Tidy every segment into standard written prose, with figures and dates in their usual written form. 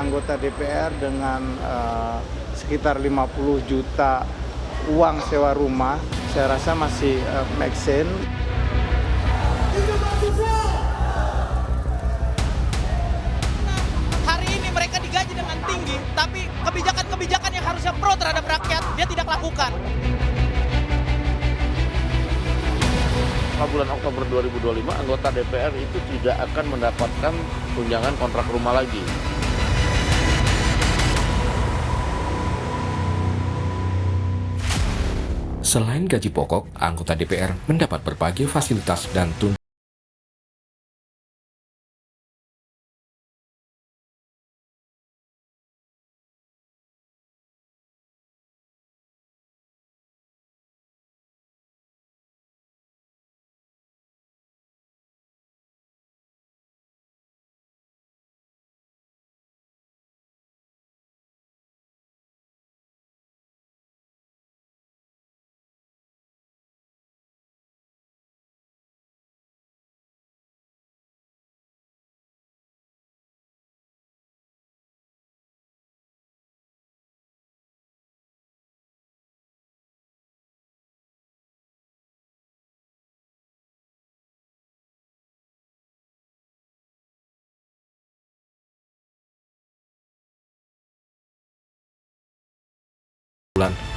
anggota DPR dengan sekitar 50 juta uang sewa rumah, saya rasa masih make sense. Hari ini mereka digaji dengan tinggi, tapi kebijakan-kebijakan yang harusnya pro terhadap rakyat, dia tidak lakukan. Setelah bulan Oktober 2025, anggota DPR itu tidak akan mendapatkan tunjangan kontrak rumah lagi. Selain gaji pokok, anggota DPR mendapat berbagai fasilitas dan tunjangan.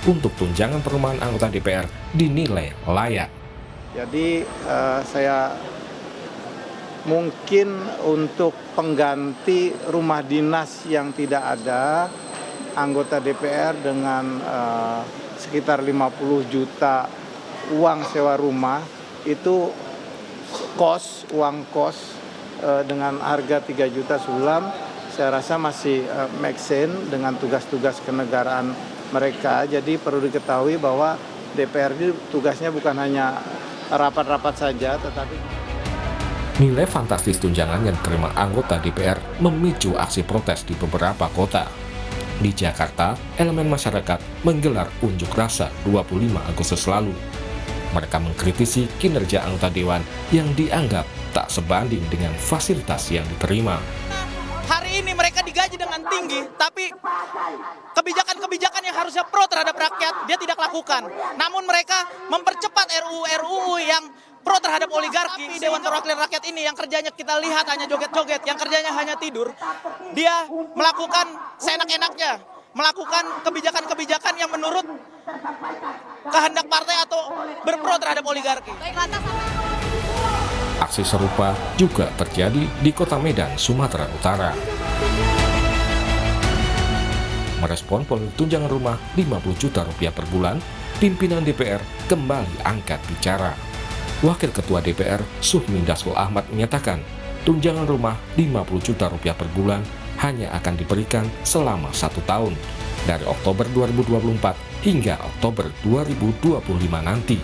Untuk tunjangan perumahan anggota DPR dinilai layak. Jadi saya mungkin untuk pengganti rumah dinas yang tidak ada, anggota DPR dengan sekitar 50 juta uang sewa rumah, itu uang kos dengan harga 3 juta sebulan, saya rasa masih make sense dengan tugas-tugas kenegaraan mereka. Jadi perlu diketahui bahwa DPR ini tugasnya bukan hanya rapat-rapat saja, tetapi Nilai fantastis tunjangan yang diterima anggota DPR memicu aksi protes di beberapa kota. Di Jakarta, elemen masyarakat menggelar unjuk rasa 25 Agustus lalu. Mereka mengkritisi kinerja anggota dewan yang dianggap tak sebanding dengan fasilitas yang diterima. Hari ini mereka digaji dengan tinggi, tapi kebijakan-kebijakan yang harusnya pro terhadap rakyat, dia tidak lakukan. Namun mereka mempercepat RUU yang pro terhadap oligarki. Dewan Perwakilan Rakyat ini yang kerjanya kita lihat hanya joget-joget, yang kerjanya hanya tidur. Dia melakukan seenak-enaknya, melakukan kebijakan-kebijakan yang menurut kehendak partai atau berpro terhadap oligarki. Aksi serupa juga terjadi di Kota Medan, Sumatera Utara. Merespon polemik tunjangan rumah 50 juta rupiah per bulan, pimpinan DPR kembali angkat bicara. Wakil Ketua DPR, Sufmi Dasko Ahmad menyatakan, tunjangan rumah 50 juta rupiah per bulan hanya akan diberikan selama 1 tahun, dari Oktober 2024 hingga Oktober 2025 nanti.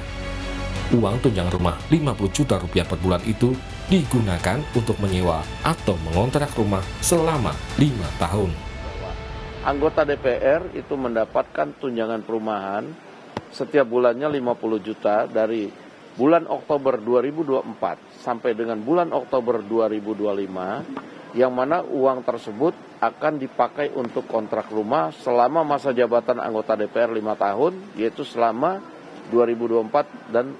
Uang tunjangan rumah 50 juta rupiah per bulan itu digunakan untuk menyewa atau mengontrak rumah selama 5 tahun. Anggota DPR itu mendapatkan tunjangan perumahan setiap bulannya 50 juta dari bulan Oktober 2024 sampai dengan bulan Oktober 2025, yang mana uang tersebut akan dipakai untuk kontrak rumah selama masa jabatan anggota DPR 5 tahun, yaitu selama 2024 dan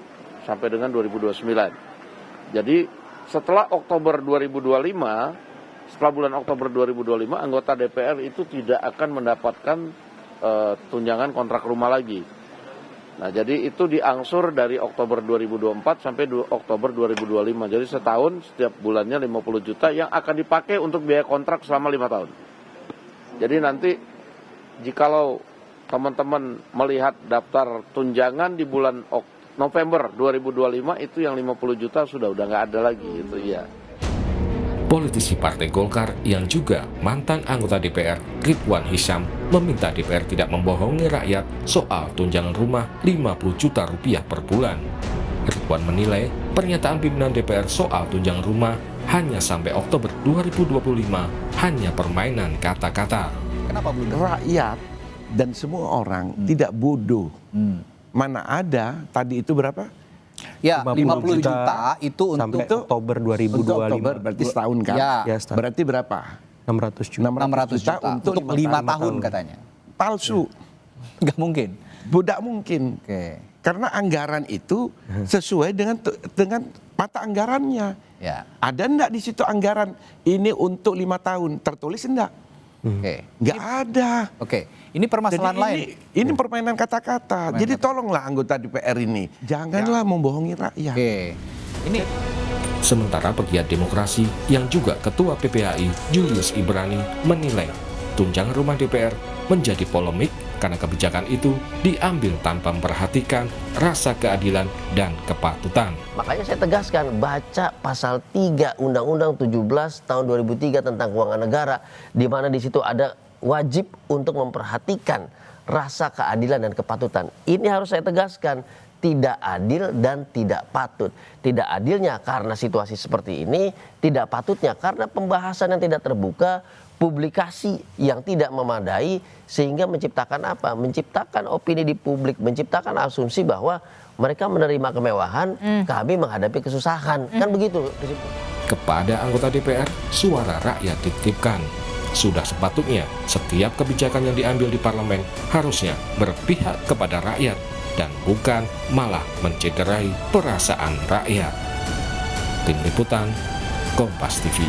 sampai dengan 2029. Jadi setelah Oktober 2025, setelah bulan Oktober 2025, anggota DPR itu tidak akan mendapatkan tunjangan kontrak rumah lagi. Nah, jadi itu diangsur dari Oktober 2024 sampai Oktober 2025. Jadi setahun setiap bulannya 50 juta yang akan dipakai untuk biaya kontrak selama 5 tahun. Jadi nanti jikalau teman-teman melihat daftar tunjangan di bulan November 2025, itu yang 50 juta sudah nggak ada lagi, itu ya. Politisi Partai Golkar yang juga mantan anggota DPR, Ridwan Hisyam, meminta DPR tidak membohongi rakyat soal tunjangan rumah 50 juta rupiah per bulan. Ridwan menilai pernyataan pimpinan DPR soal tunjangan rumah hanya sampai Oktober 2025 hanya permainan kata-kata. Kenapa belum? Rakyat dan semua orang tidak bodoh. Mana ada tadi itu berapa? Ya, 50 juta itu sampai untuk Oktober 2025. Untuk Oktober, berarti setahun kan? Ya, Ya, setahun. Berarti berapa? 600 juta untuk 5 tahun katanya. Palsu. Nggak mungkin. Tidak mungkin. Oke. Karena anggaran itu sesuai dengan mata anggarannya. Ya. Ada enggak di situ anggaran ini untuk 5 tahun? Tertulis enggak? Oke. Enggak ada. Oke. Ini permasalahan lain. Ini permainan kata-kata. Jadi tolonglah anggota DPR ini, janganlah membohongi rakyat. Oke. Ini Sementara pegiat demokrasi yang juga Ketua PPHI Julius Ibrani menilai tunjangan rumah DPR menjadi polemik karena kebijakan itu diambil tanpa memperhatikan rasa keadilan dan kepatutan. Makanya saya tegaskan, baca pasal 3 Undang-Undang 17 tahun 2003 tentang keuangan negara, di mana di situ ada wajib untuk memperhatikan rasa keadilan dan kepatutan. Ini harus saya tegaskan, tidak adil dan tidak patut. Tidak adilnya karena situasi seperti ini, tidak patutnya karena pembahasan yang tidak terbuka, publikasi yang tidak memadai, sehingga menciptakan apa? Menciptakan opini di publik, menciptakan asumsi bahwa mereka menerima kemewahan, kami menghadapi kesusahan. Kan begitu. Kepada anggota DPR, suara rakyat dititipkan. Sudah sepatutnya setiap kebijakan yang diambil di parlemen harusnya berpihak kepada rakyat dan bukan malah mencederai perasaan rakyat. Tim Liputan, Kompas TV.